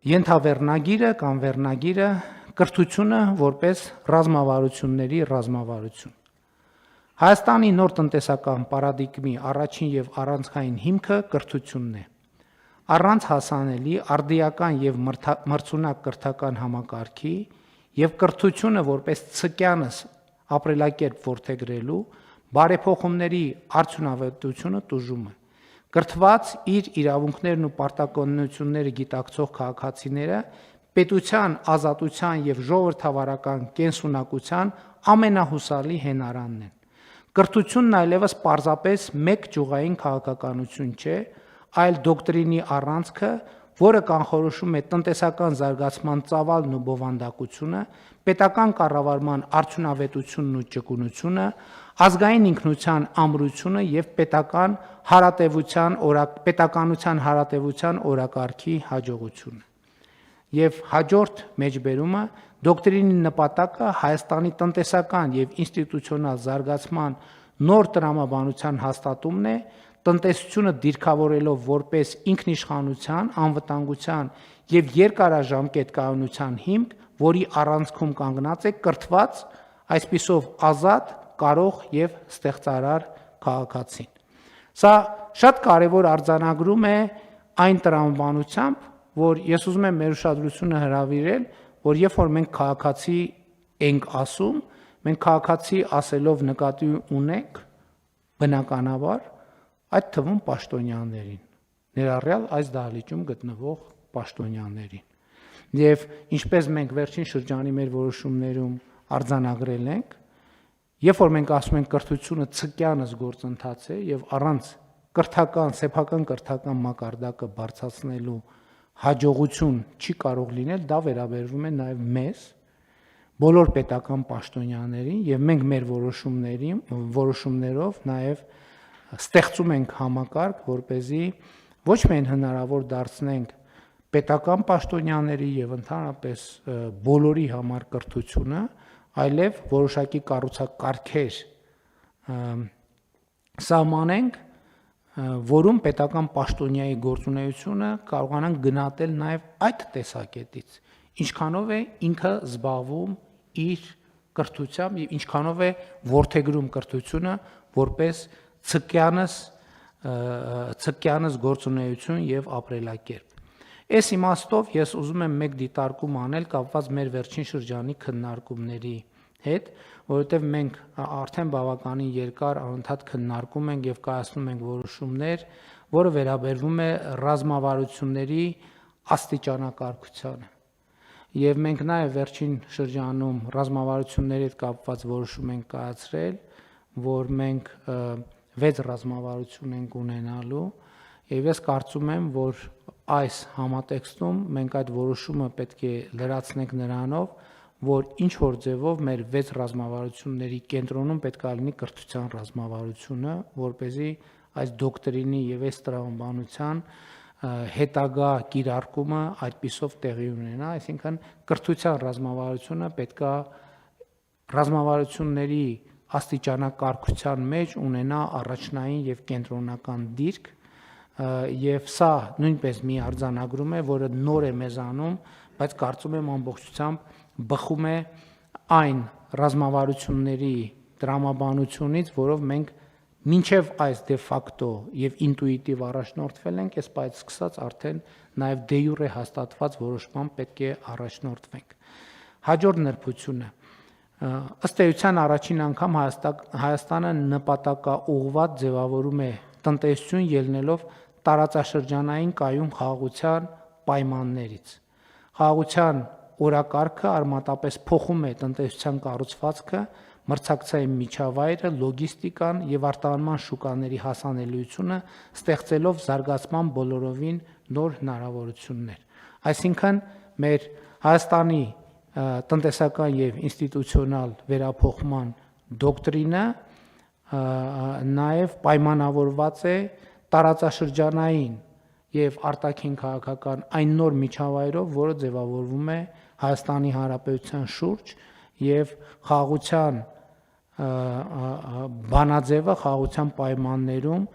Ենթավեռնագիրը կամ վերնագիրը կրթությունը որպես ռազմավարությունների ռազմավարություն։ Հայաստանի նոր տնտեսական պարադիգմի առաջին եւ առանցքային հիմքը կրթությունն է։ Առանց հասանելի արդիական եւ մրցունակ կրթական համակարգի եւ կրթությունը որպես ցկյանս ապրելակերպ որդեգրելու բարեփոխումների արդյունավետությունը տուժում է։ Կրթված իր իրավունքներն ու պարտականությունները գիտակցող քաղաքացիները պետության, ազատության եւ ժողովրդավարական կենսունակության ամենահուսալի հենարանն են։ Կրթությունն այլևս պարզապես մեկ ճյուղային քաղաքականություն չէ, այլ դոկտրինի առանցքը, որը կանխորոշում է տնտեսական զարգացման ծավալն ու բովանդակությունը, պետական կառավարման արդյունավետությունն ու ճկունությունը, ազգային ինքնության ամրությունը եւ պետականության հարատեվության օրակարգի հաջողությունը։ Եվ հաջորդ մեջբերումը դոկտրինի նպատակը Հայաստանի տնտեսական եւ ինստիտուցիոնալ զարգացման նոր տրամաբանության հաստատումն է, տնտեսությունը դիրքավորելով որպես ինքնիշխանության, անվտանգության եւ երկարաժամկետ կայունության հիմք, որի առանցքում կանգնած է կրթված, այսպիսով ազատ, կարող եւ ստեղծարար քաղաքացին։ Սա շատ կարևոր արձանագրում է այն տրամաբանությամբ, որ ես ուզում եմ մեր ուշադրությունը հրավիրել, որ երբ որ մենք քաղաքացի ենք ասում, մենք քաղաքացի ասելով նկատի ունենք բնականաբար այդ թվում պաշտոնյաներին, ներառյալ այս դահլիճում գտնվող պաշտոնյաներին։ Եվ ինչպես մենք վերջին շրջանի մեր որոշումներում արձանագրել ենք, երբ որ մենք ասում ենք կրթությունը ցկյանս գործընթաց է եւ առանց սեփական կրթական մակարդակը բարձրացնելու հաջողություն չի կարող լինել, դա վերաբերվում է նաև մեզ, բոլոր պետական պաշտոնյաներին եւ մենք մեր որոշումներով նաև ստեղծում ենք համակարգ, որպեսզի ոչ միայն հնարավոր դարձնենք պետական պաշտոնյաների եւ ընդհանրապես բոլորի համար կրթությունը, այլև որոշակի կառուցակարգեր սահմանենք, որում պետական պաշտոնյայի գործունեությունը կարողանանք գնահատել նաև այդ տեսակետից, ինչքանով է ինքը զբաղվում իր կրթությամբ եւ ինչքանով է որդեգրում կրթությունը որպես ցկյանս գործունեություն եւ ապրելակերպ։ Այս իմաստով ես ուզում եմ մեկ դիտարկում անել կապված մեր վերջին շրջանի քննարկումների հետ, որովհետև մենք արդեն բավականին երկար անընդհատ քննարկում ենք եւ կայացնում ենք որոշումներ, որը վերաբերվում է ռազմավարությունների աստիճանակարգությանը։ Եվ մենք նաեւ վերջին շրջանում ռազմավարությունների հետ կապված որոշում ենք կայացրել, որ մենք 6 ռազմավարություն ենք ունենալու, եւ ես կարծում եմ, որ այս համատեքստում մենք այդ որոշումը պետք է լրացնենք նրանով, որ ինչ որ ձևով մեր 6 ռազմավարությունների կենտրոնում պետք է լինի կրթության ռազմավարությունը, որպեսզի այս դոկտրինի եւ այս տրամաբանության հետագա կիրարկումը այդպիսով տեղի ունենա, այսինքն կրթության ռազմավարությունը պետք է ռազմավարությունների աստիճանակարգության մեջ ունենա առաջնային եւ կենտրոնական դիրք, եւ սա նույնպես մի արձանագրում է, որը նոր է մեզանում, բայց կարծում եմ ամբողջությամբ բխում է այն ռազմավարությունների տրամաբանությունից, որով մենք մինչև այս դե ֆակտո եւ ինտուիտիվ առաջնորդվել ենք, այս պայծ սկսած արդեն նաեւ դե յուրե հաստատված որոշման պետք է առաջնորդվենք։ Հաջորդ նրբությունը ըստ էության առաջին անգամ Հայաստանը նպատակաուղղված ձևավորում է տնտեսություն ելնելով տարածաշրջանային կայուն խաղաղության պայմաններից։ Խաղաղության օրակարգը արմատապես փոխում է տնտեսության կառուցվածքը, մրցակցային միջավայրը, լոգիստիկան եւ արտահանման շուկաների հասանելիությունը, ստեղծելով զարգացման բոլորովին նոր հնարավորություններ։ Այսինքն մեր Հայաստանի տնտեսական եւ ինստիտուցիոնալ վերափոխման դոկտրինը նաեւ պայմանավորված է տարածաշրջանային եւ արտաքին քաղաքական այն նոր միջավայրով, որը ձևավորվում է Հայաստանի Հանրապետության շուրջ եւ խաղաղության բանաձևը խաղաղության պայմաններում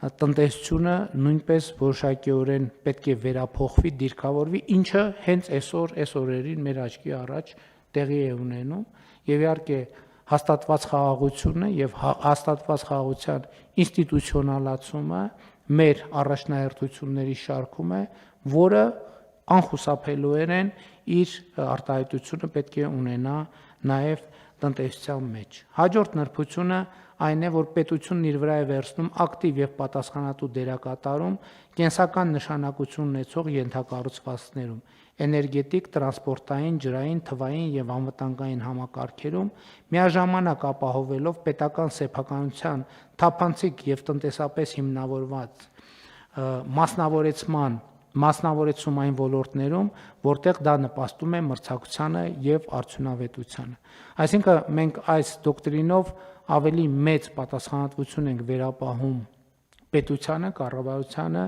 տնտեսությունը նույնպես որոշակիորեն պետք է վերափոխվի, դիրքավորվի, ինչը հենց այս օրերին մեր աչքի առաջ տեղի է ունենում, եւ իհարկե հաստատված խաղաղությունը եւ հաստատված խաղաղության ինստիտուցիոնալացումը մեր առաջնահերթությունների շարքում է, որը անխուսափելիորեն իր արտահայտությունը պետք է ունենա նաեւ տնտեսության մեջ։ Հաջորդ նրբությունը այն է, որ պետությունն իր վրա է վերցնում ակտիվ եւ պատասխանատու դերակատարում կենսական նշանակություն ունեցող ենթակառուցվածքներում, էներգետիկ, տրանսպորտային, ջրային, թվային եւ անվտանգային համակարգերում, միաժամանակ ապահովելով պետական սեփականության թափանցիկ եւ տնտեսապես հիմնավորված մասնավորեցում այն ոլորտներում, որտեղ դա նպաստում է մրցակցությանը եւ արդյունավետությանը։ Այսինքն մենք այս դոկտրինով ավելի մեծ պատասխանատվություն ենք վերապահում պետությանը, կառավարությանը,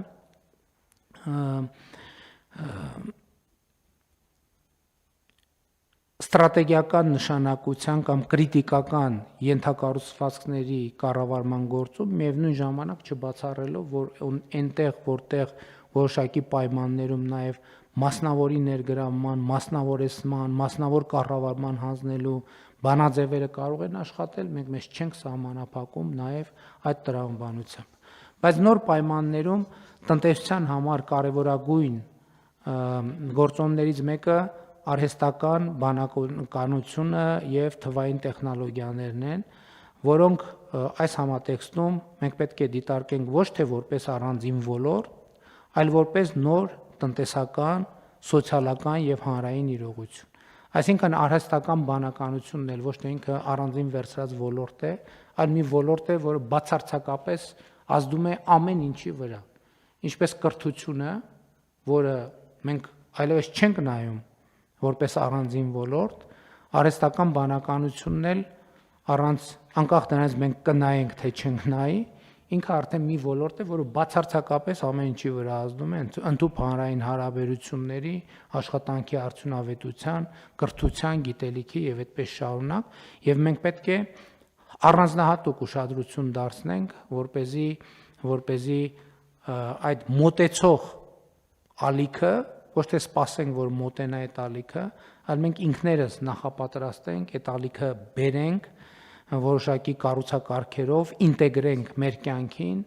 ստրատեգիական նշանակության կամ կրիտիկական ենթակառուցվածքների կառավարման գործում միևնույն ժամանակ չբացառելով, որ այնտեղ, որտեղ որոշակի պայմաններում նաև մասնավորի ներգրավման, մասնավորեցման, մասնավոր կառավարման հանձնելու բանաձևերը կարող են աշխատել, մենք մեզ չենք սահմանափակում նաև այդ տրամաբանությամբ։ Բայց նոր պայմաններում տնտեսության համար կարևորագույն գործոններից մեկը արհեստական բանականությունը եւ թվային տեխնոլոգիաներն են, որոնք այս համատեքստում մենք պետք է դիտարկենք ոչ թե որպես առանձին ոլորտ, այլ որպես նոր տնտեսական, սոցիալական եւ հանրային իրողություն։ Այսինքն արհեստական բանականությունն էլ ոչ թե ինքը առանձին վերցրած ոլորտ է, այլ մի ոլորտ է, որը բացարձակապես ազդում է ամեն ինչի վրա։ Ինչպես կրթությունը, որը մենք այլևս չենք նայում որպես առանձին ոլորտ, արհեստական բանականությունն էլ առանց անկախ դրանից մենք կնայենք թե չենք նայի, ինքը արդեն մի ոլորտ է, որը բացարձակապես ամեն ինչի վրա ազդում է ընդհանուր հանրային հարաբերությունների, աշխատանքի արդյունավետության, կրթության, գիտելիքի եւ այդպես շարունակ, եւ մենք պետք է առանձնահատուկ ուշադրություն դարձնենք, որպեսզի այդ մոտեցող ալիքը ոչ թե սպասենք, որ մոտենա այդ ալիքը, այլ մենք ինքներս նախապատրաստենք, այդ ալիքը բերենք որոշակի կառուցակարգերով, ինտեգրենք մեր կյանքին,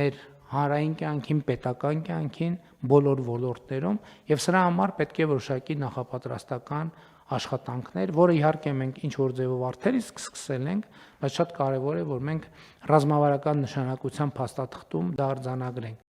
մեր հանրային կյանքին, պետական կյանքին, բոլոր ոլորտներում, եւ սրա համար պետք է որոշակի նախապատրաստական աշխատանքներ, որը իհարկե մենք ինչ որ ձևով արդեն իսկ սկսել ենք, բայց շատ կարեւոր է, որ մենք ռազմավարական նշանակության փաստաթղթում դա արձանագրենք։